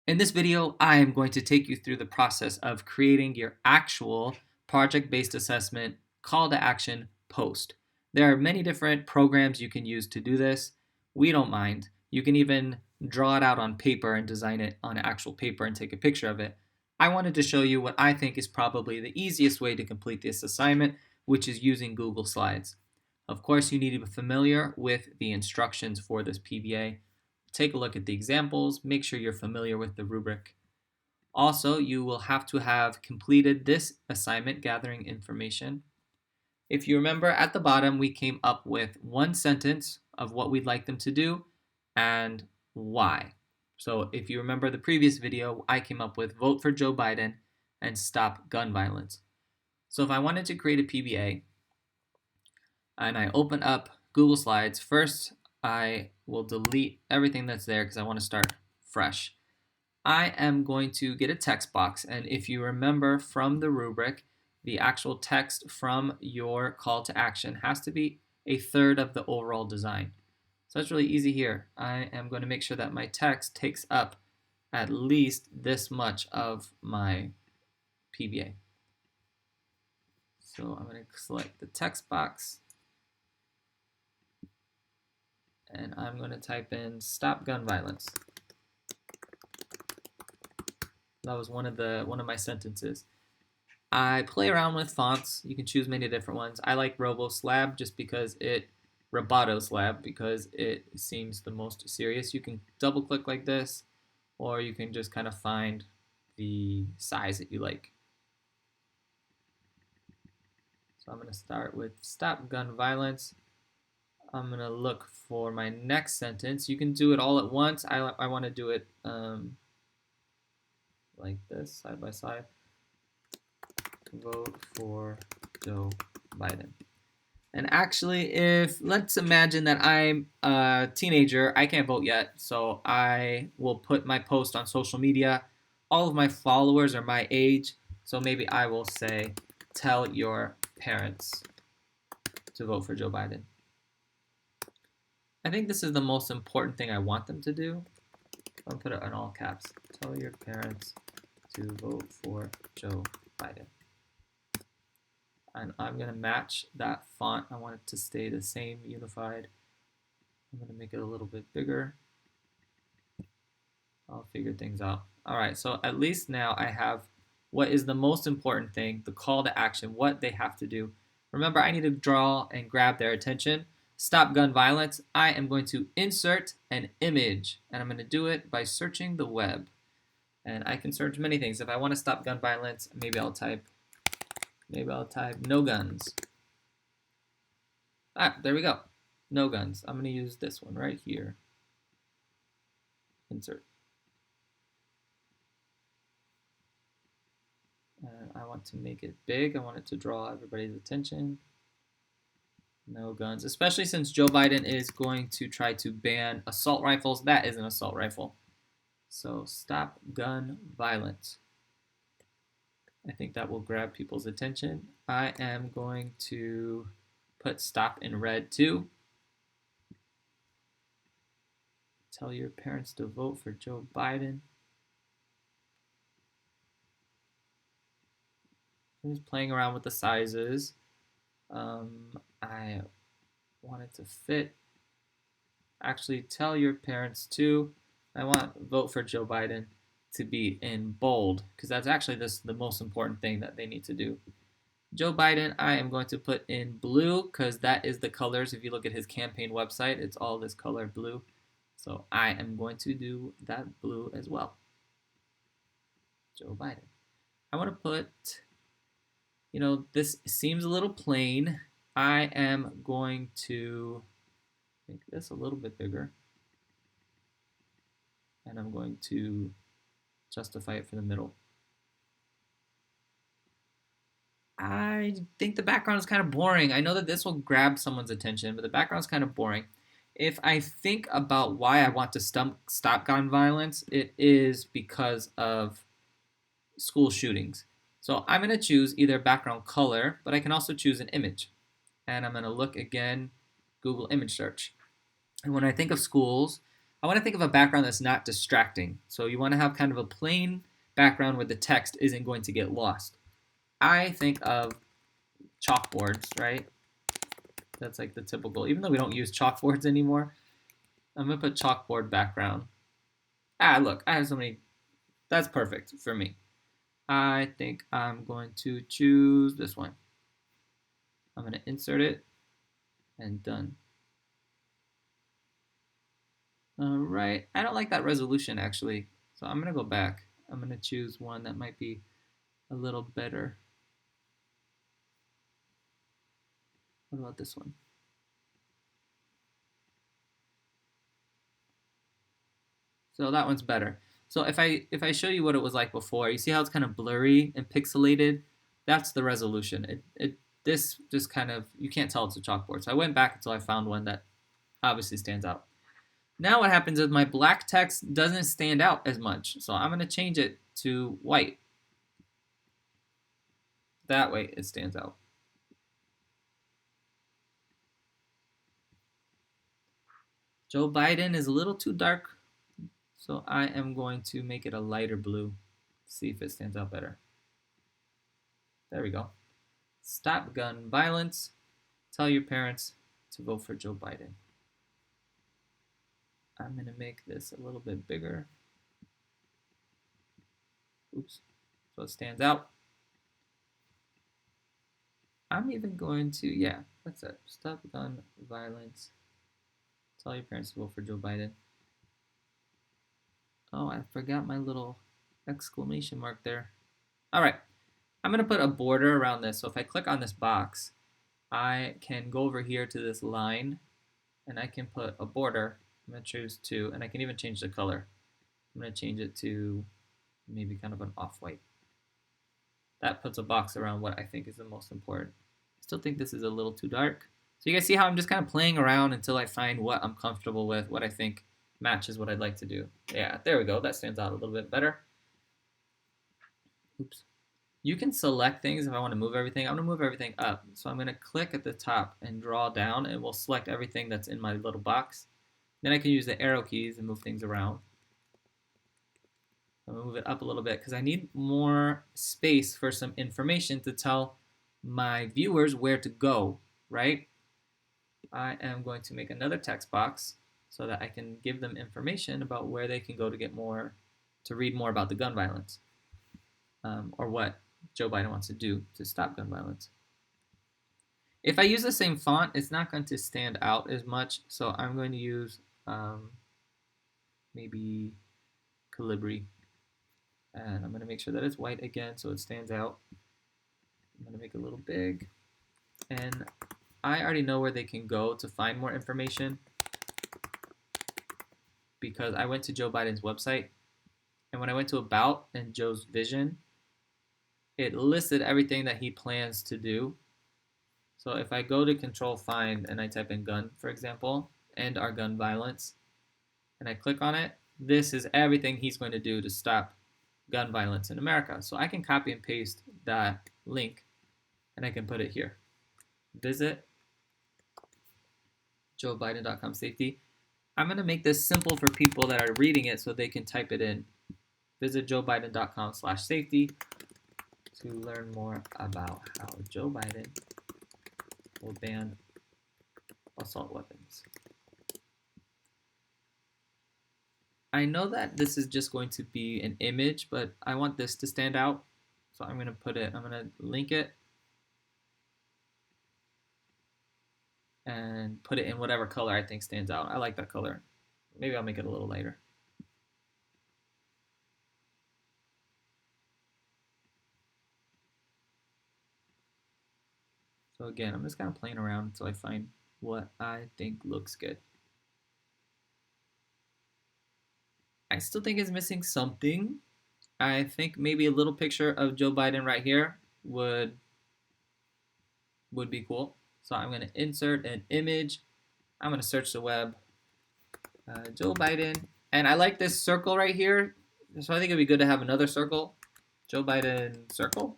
In this video, I am going to take you through the process of creating your actual project-based assessment call to action post. There are many different programs you can use to do this. We don't mind. You can even draw it out on paper and design it on actual paper and take a picture of it. I wanted to show you what I think is probably the easiest way to complete this assignment, which is using Google Slides. Of course, you need to be familiar with the instructions for this PBA. Take a look at the examples, make sure you're familiar with the rubric. Also, you will have to have completed this assignment gathering information. If you remember at the bottom, we came up with one sentence of what we'd like them to do and why. So if you remember the previous video, I came up with vote for Joe Biden and stop gun violence. So if I wanted to create a PBA and I open up Google Slides, first I will delete everything that's there because I want to start fresh. I am going to get a text box, and if you remember from the rubric, the actual text from your call to action has to be a third of the overall design. So that's really easy here. I am going to make sure that my text takes up at least this much of my PBA. So I'm going to select the text box, and I'm going to type in stop gun violence. That was one of my sentences. I play around with fonts. You can choose many different ones. I like Roboto Slab because it seems the most serious. You can double click like this, or you can just kind of find the size that you like. So I'm going to start with stop gun violence. I'm going to look for my next sentence. You can do it all at once. I want to do it like this, side by side. Vote for Joe Biden. And actually, let's imagine that I'm a teenager, I can't vote yet, so I will put my post on social media. All of my followers are my age, so maybe I will say, tell your parents to vote for Joe Biden. I think this is the most important thing I want them to do. I'll put it in all caps. Tell your parents to vote for Joe Biden. And I'm going to match that font. I want it to stay the same, unified. I'm going to make it a little bit bigger. I'll figure things out. All right, so at least now I have what is the most important thing, the call to action, what they have to do. Remember, I need to draw and grab their attention. Stop gun violence. I am going to insert an image, and I'm going to do it by searching the web. And I can search many things. If I want to stop gun violence, maybe I'll type no guns. There we go. No guns. I'm going to use this one right here. Insert. And I want to make it big. I want it to draw everybody's attention. No guns, especially since Joe Biden is going to try to ban assault rifles. That is an assault rifle. So stop gun violence. I think that will grab people's attention. I am going to put stop in red too. Tell your parents to vote for Joe Biden. I'm just playing around with the sizes. I want it to fit. Actually, tell your parents too. I want vote for Joe Biden to be in bold because that's actually the most important thing that they need to do. Joe Biden, I am going to put in blue because that is the colors. If you look at his campaign website, it's all this color blue. So I am going to do that blue as well. Joe Biden. I want to put, this seems a little plain. I am going to make this a little bit bigger. And I'm going to justify it for the middle. I think the background is kind of boring. I know that this will grab someone's attention, but the background is kind of boring. If I think about why I want to stop gun violence, it is because of school shootings. So I'm going to choose either background color, but I can also choose an image. And I'm going to look again, Google image search. And when I think of schools, I want to think of a background that's not distracting. So you want to have kind of a plain background where the text isn't going to get lost. I think of chalkboards, right? That's like the typical, even though we don't use chalkboards anymore, I'm going to put chalkboard background. Look, I have so many. That's perfect for me. I think I'm going to choose this one. I'm going to insert it and done. All right. I don't like that resolution actually. So I'm going to go back. I'm going to choose one that might be a little better. What about this one? So that one's better. So if I show you what it was like before, you see how it's kind of blurry and pixelated? That's the resolution. This just kind of, you can't tell it's a chalkboard. So I went back until I found one that obviously stands out. Now what happens is my black text doesn't stand out as much. So I'm going to change it to white. That way it stands out. Joe Biden is a little too dark, so I am going to make it a lighter blue. See if it stands out better. There we go. Stop gun violence. Tell your parents to vote for Joe Biden. I'm going to make this a little bit bigger. Oops. So it stands out. I'm even going to, yeah, that's it. Stop gun violence. Tell your parents to vote for Joe Biden. Oh, I forgot my little exclamation mark there. All right. I'm going to put a border around this. So if I click on this box, I can go over here to this line and I can put a border. I'm going to choose 2, and I can even change the color. I'm going to change it to maybe kind of an off-white. That puts a box around what I think is the most important. I still think this is a little too dark. So you guys see how I'm just kind of playing around until I find what I'm comfortable with, what I think matches what I'd like to do. Yeah, there we go. That stands out a little bit better. Oops. You can select things if I want to move everything. I'm going to move everything up. So I'm going to click at the top and draw down, and we'll select everything that's in my little box. Then I can use the arrow keys and move things around. I'm going to move it up a little bit because I need more space for some information to tell my viewers where to go, right? I am going to make another text box so that I can give them information about where they can go to get more, to read more about the gun violence, or what Joe Biden wants to do to stop gun violence. If I use the same font, it's not going to stand out as much, so I'm going to use maybe Calibri. And I'm going to make sure that it's white again so it stands out. I'm going to make it a little big. And I already know where they can go to find more information because I went to Joe Biden's website. And when I went to About and Joe's Vision, it listed everything that he plans to do. So if I go to Control Find and I type in gun, for example, end our gun violence, and I click on it, this is everything he's going to do to stop gun violence in America. So I can copy and paste that link and I can put it here. Visit joebiden.com safety. I'm going to make this simple for people that are reading it so they can type it in. Visit joebiden.com/safety to learn more about how Joe Biden will ban assault weapons. I know that this is just going to be an image, but I want this to stand out. So I'm going to link it and put it in whatever color I think stands out. I like that color. Maybe I'll make it a little lighter. So again, I'm just kind of playing around until I find what I think looks good. I still think it's missing something. I think maybe a little picture of Joe Biden right here would be cool. So I'm going to insert an image. I'm going to search the web. Joe Biden. And I like this circle right here. So I think it'd be good to have another circle. Joe Biden circle.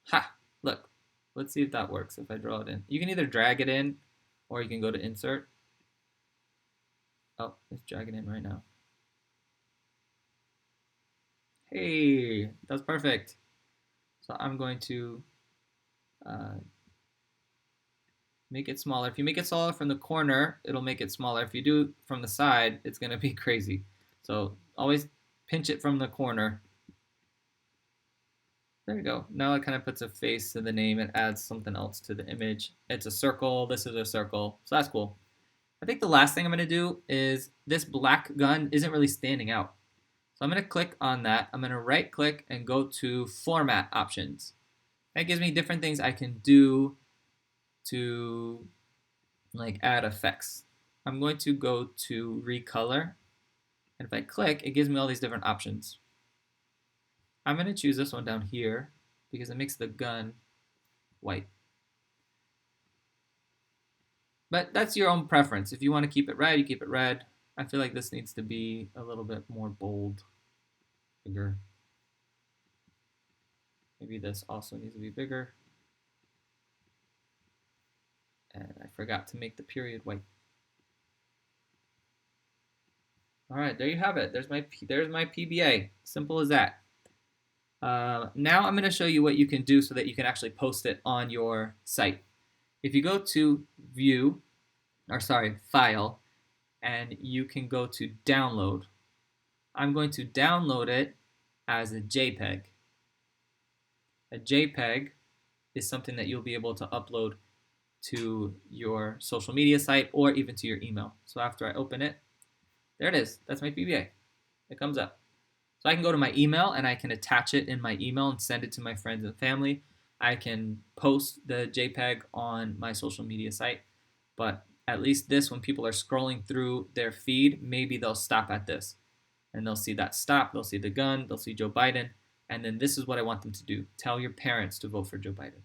Ha! Look. Let's see if that works if I draw it in. You can either drag it in or you can go to insert. Oh, it's dragging in right now. Hey, that's perfect. So I'm going to uh, make it smaller. If you make it smaller from the corner, it'll make it smaller. If you do from the side, it's going to be crazy. So always pinch it from the corner. There you go. Now it kind of puts a face to the name. It adds something else to the image. It's a circle. This is a circle. So that's cool. I think the last thing I'm going to do is this black gun isn't really standing out. So I'm going to click on that. I'm going to right click and go to format options. That gives me different things I can do to like add effects. I'm going to go to Recolor, and if I click, it gives me all these different options. I'm going to choose this one down here because it makes the gun white. But that's your own preference. If you want to keep it red, you keep it red. I feel like this needs to be a little bit more bold, bigger. Maybe this also needs to be bigger. And I forgot to make the period white. All right, there you have it. There's my PBA. Simple as that. Now I'm going to show you what you can do so that you can actually post it on your site. If you go to File, and you can go to Download. I'm going to download it as a JPEG. A JPEG is something that you'll be able to upload to your social media site or even to your email. So after I open it, there it is. That's my PBA. It comes up. So I can go to my email and I can attach it in my email and send it to my friends and family. I can post the JPEG on my social media site. But at least this, when people are scrolling through their feed, maybe they'll stop at this. And they'll see that stop, they'll see the gun, they'll see Joe Biden. And then this is what I want them to do. Tell your parents to vote for Joe Biden.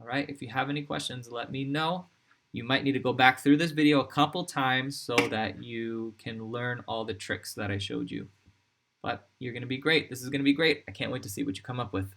All right, if you have any questions, let me know. You might need to go back through this video a couple times so that you can learn all the tricks that I showed you. But you're going to be great. This is going to be great. I can't wait to see what you come up with.